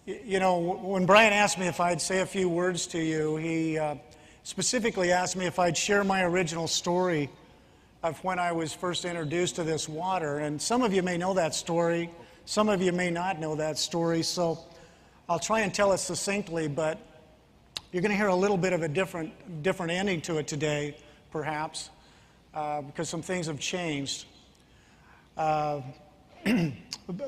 You know, when Brian asked me if I'd say a few words to you, he specifically asked me if I'd share my original story of when I was first introduced to this water. And some of you may know that story, some of you may not know that story, so I'll try and tell it succinctly, but you're going to hear a little bit of a different ending to it today, perhaps, because some things have changed.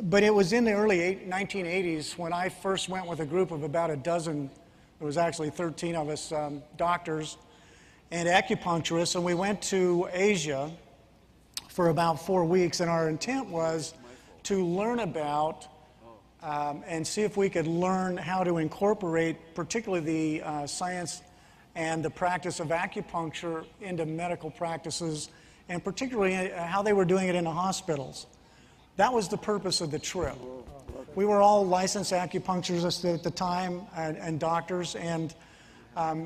But it was in the early 1980s when I first went with a group of about a dozen, there was actually 13 of us, doctors and acupuncturists, and we went to Asia for about 4 weeks, and our intent was to learn about and see if we could learn how to incorporate particularly the science and the practice of acupuncture into medical practices, and particularly how they were doing it in the hospitals. That was the purpose of the trip. We were all licensed acupuncturists at the time and doctors, and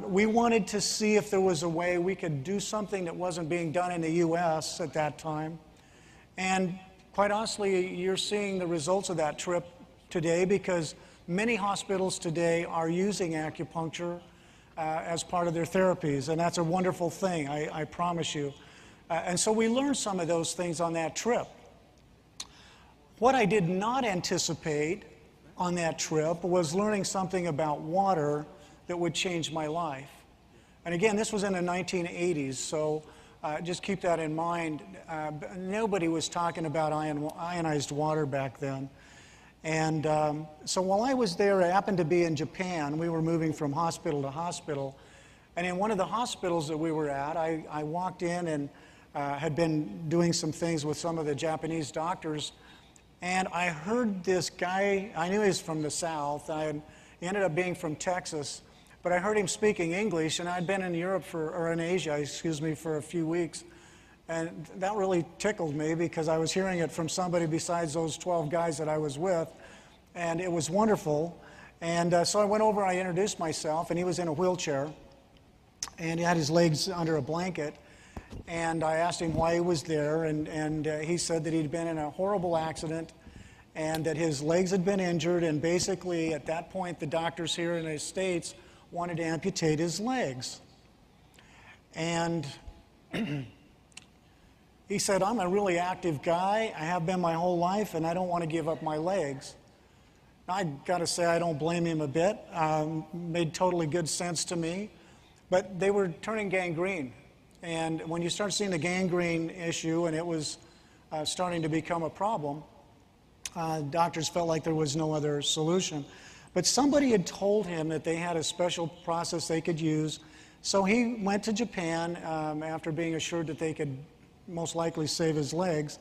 we wanted to see if there was a way we could do something that wasn't being done in the U.S. at that time. And quite honestly, you're seeing the results of that trip today, because many hospitals today are using acupuncture as part of their therapies, and that's a wonderful thing, I promise you. And so we learned some of those things on that trip. What I did not anticipate on that trip was learning something about water that would change my life. And again, this was in the 1980s, so just keep that in mind. Nobody was talking about ionized water back then. And so while I was there, I happened to be in Japan. We were moving from hospital to hospital. And in one of the hospitals that we were at, I walked in and had been doing some things with some of the Japanese doctors. And I heard this guy, I knew he was from the South, he ended up being from Texas, but I heard him speaking English, and I'd been in in Asia, excuse me, for a few weeks. And that really tickled me, because I was hearing it from somebody besides those 12 guys that I was with, and it was wonderful. And so I went over, I introduced myself, and he was in a wheelchair, and he had his legs under a blanket. And I asked him why he was there, and he said that he'd been in a horrible accident and that his legs had been injured, and basically at that point the doctors here in the States wanted to amputate his legs. And he said, I'm a really active guy, I have been my whole life, and I don't want to give up my legs. I got to say, I don't blame him a bit. Made totally good sense to me, but they were turning gangrene. And when you start seeing the gangrene issue, and it was starting to become a problem, doctors felt like there was no other solution. But somebody had told him that they had a special process they could use. So he went to Japan after being assured that they could most likely save his legs.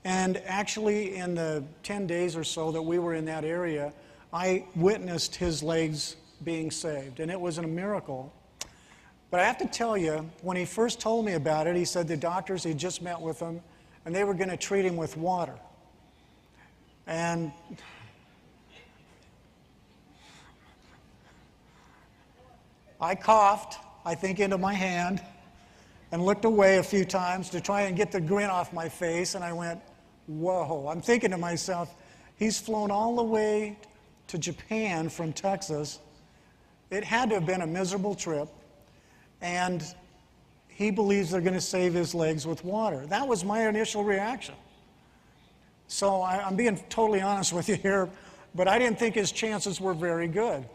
And actually, in the 10 days or so that we were in that area, I witnessed his legs being saved. And it was a miracle. But I have to tell you, when he first told me about it, he said the doctors, he'd just met with them, and they were going to treat him with water. And I coughed, I think, into my hand, and looked away a few times to try and get the grin off my face, and I went, whoa. I'm thinking to myself, he's flown all the way to Japan from Texas. It had to have been a miserable trip. And he believes they're going to save his legs with water. That was my initial reaction. So I'm being totally honest with you here, but I didn't think his chances were very good.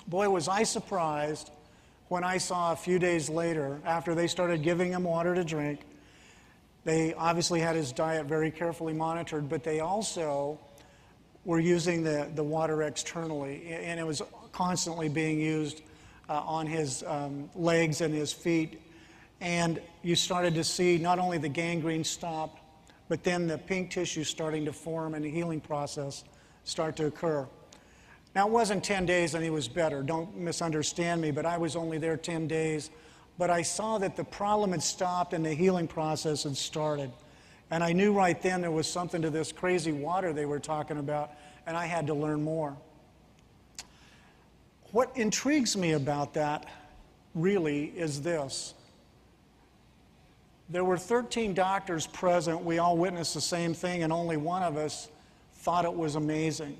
Boy, was I surprised when I saw a few days later, after they started giving him water to drink, they obviously had his diet very carefully monitored, but they also were using the water externally, and it was constantly being used on his legs and his feet. And you started to see not only the gangrene stop, but then the pink tissue starting to form and the healing process start to occur. Now, it wasn't 10 days and he was better. Don't misunderstand me, but I was only there 10 days. But I saw that the problem had stopped and the healing process had started. And I knew right then there was something to this crazy water they were talking about, and I had to learn more. What intrigues me about that really is this. There were 13 doctors present. We all witnessed the same thing, and only one of us thought it was amazing.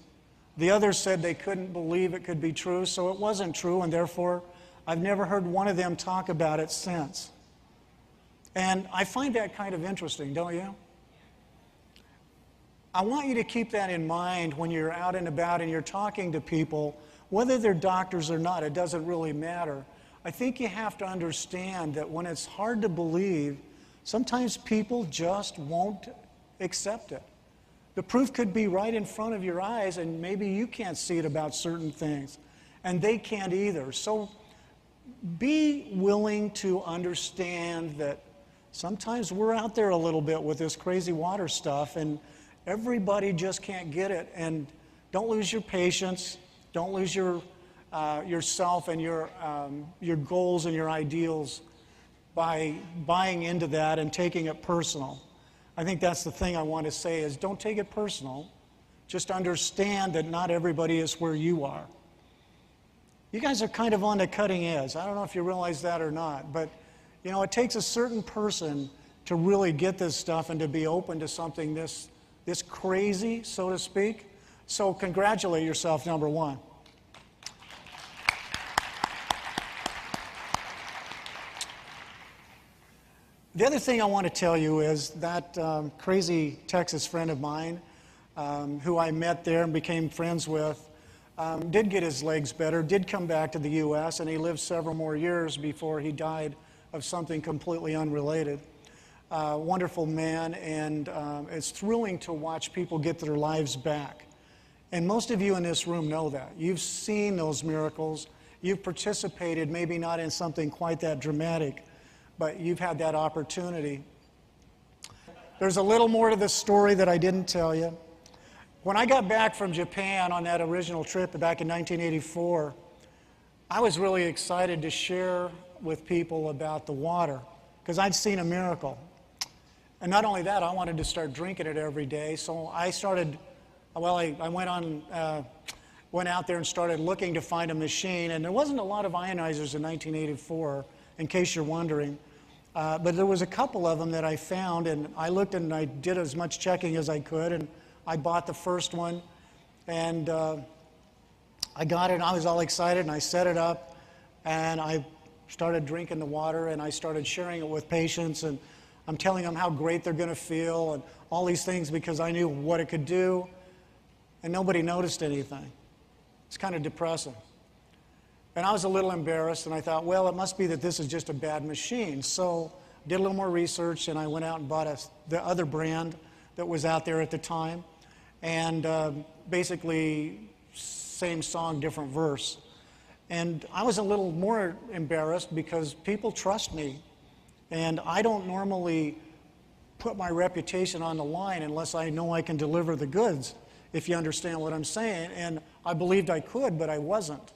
The others said they couldn't believe it could be true, so it wasn't true, and therefore I've never heard one of them talk about it since. And I find that kind of interesting, don't you? I want you to keep that in mind when you're out and about and you're talking to people, whether they're doctors or not, it doesn't really matter. I think you have to understand that when it's hard to believe, sometimes people just won't accept it. The proof could be right in front of your eyes, and maybe you can't see it about certain things, and they can't either. So be willing to understand that sometimes we're out there a little bit with this crazy water stuff, and everybody just can't get it. And don't lose your patience. Don't lose yourself and your goals and your ideals by buying into that and taking it personal. I think that's the thing I want to say is don't take it personal. Just understand that not everybody is where you are. You guys are kind of on the cutting edge. I don't know if you realize that or not, but you know, it takes a certain person to really get this stuff and to be open to something this crazy, so to speak. So congratulate yourself, number one. The other thing I want to tell you is that crazy Texas friend of mine who I met there and became friends with did get his legs better, did come back to the U.S., and he lived several more years before he died of something completely unrelated. Wonderful man, and it's thrilling to watch people get their lives back. And most of you in this room know that. You've seen those miracles. You've participated, maybe not in something quite that dramatic, but you've had that opportunity. There's a little more to this story that I didn't tell you. When I got back from Japan on that original trip back in 1984, I was really excited to share with people about the water because I'd seen a miracle. And not only that, I wanted to start drinking it every day. So I started, well, I went out there and started looking to find a machine. And there wasn't a lot of ionizers in 1984, in case you're wondering. But there was a couple of them that I found, and I looked and I did as much checking as I could, and I bought the first one, and I got it, and I was all excited, and I set it up, and I started drinking the water, and I started sharing it with patients, and I'm telling them how great they're going to feel, and all these things because I knew what it could do, and nobody noticed anything. It's kind of depressing. And I was a little embarrassed, and I thought, well, it must be that this is just a bad machine. So I did a little more research, and I went out and bought the other brand that was out there at the time. And basically, same song, different verse. And I was a little more embarrassed because people trust me. And I don't normally put my reputation on the line unless I know I can deliver the goods, if you understand what I'm saying. And I believed I could, but I wasn't.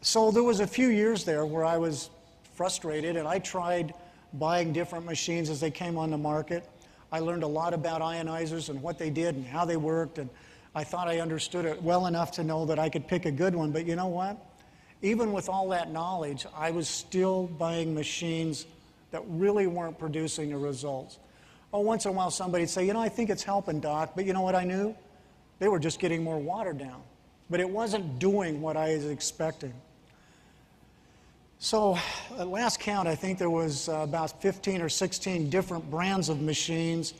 So there was a few years there where I was frustrated, and I tried buying different machines as they came on the market. I learned a lot about ionizers and what they did and how they worked, and I thought I understood it well enough to know that I could pick a good one. But you know what? Even with all that knowledge, I was still buying machines that really weren't producing the results. Oh, once in a while somebody'd say, you know, I think it's helping, Doc, but you know what I knew? They were just getting more water down. But it wasn't doing what I was expecting. So at last count, I think there was about 15 or 16 different brands of machines,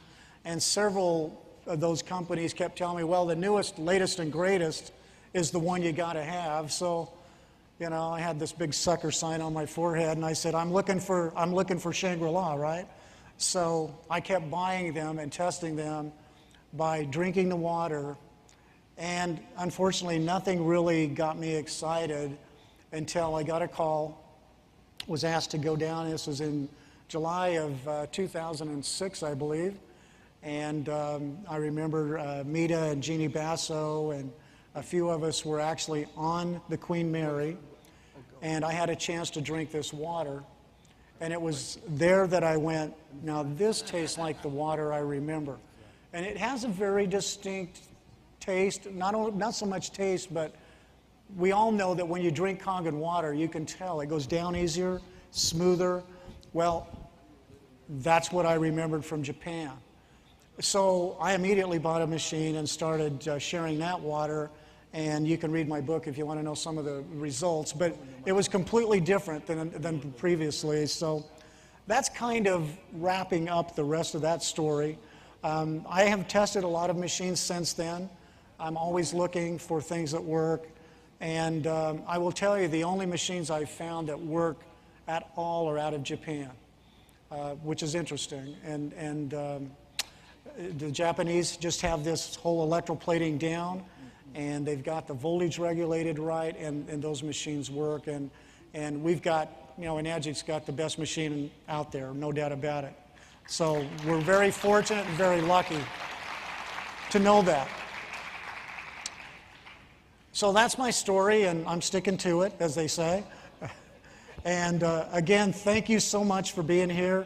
and several of those companies kept telling me, well, the newest, latest, and greatest is the one you got to have. So, you know, I had this big sucker sign on my forehead, and I said, I'm looking for Shangri-La, right? So I kept buying them and testing them by drinking the water, and unfortunately, nothing really got me excited until I got a call. Was asked to go down. This was in July of 2006, I believe. And I remember Mita and Jeannie Basso and a few of us were actually on the Queen Mary. And I had a chance to drink this water. And it was there that I went, now this tastes like the water I remember. And it has a very distinct taste, not so much taste, but we all know that when you drink Kangen water, you can tell it goes down easier, smoother. Well, that's what I remembered from Japan. So I immediately bought a machine and started sharing that water, And you can read my book if you want to know some of the results. But it was completely different than previously. So that's kind of wrapping up the rest of that story. I have tested a lot of machines since then. I'm always looking for things that work. And I will tell you, the only machines I've found that work at all are out of Japan, which is interesting. And the Japanese just have this whole electroplating down, and they've got the voltage regulated right, and those machines work. And we've got, Enagic's got the best machine out there, no doubt about it. So we're very fortunate and very lucky to know that. So that's my story, and I'm sticking to it, as they say. And again, thank you so much for being here.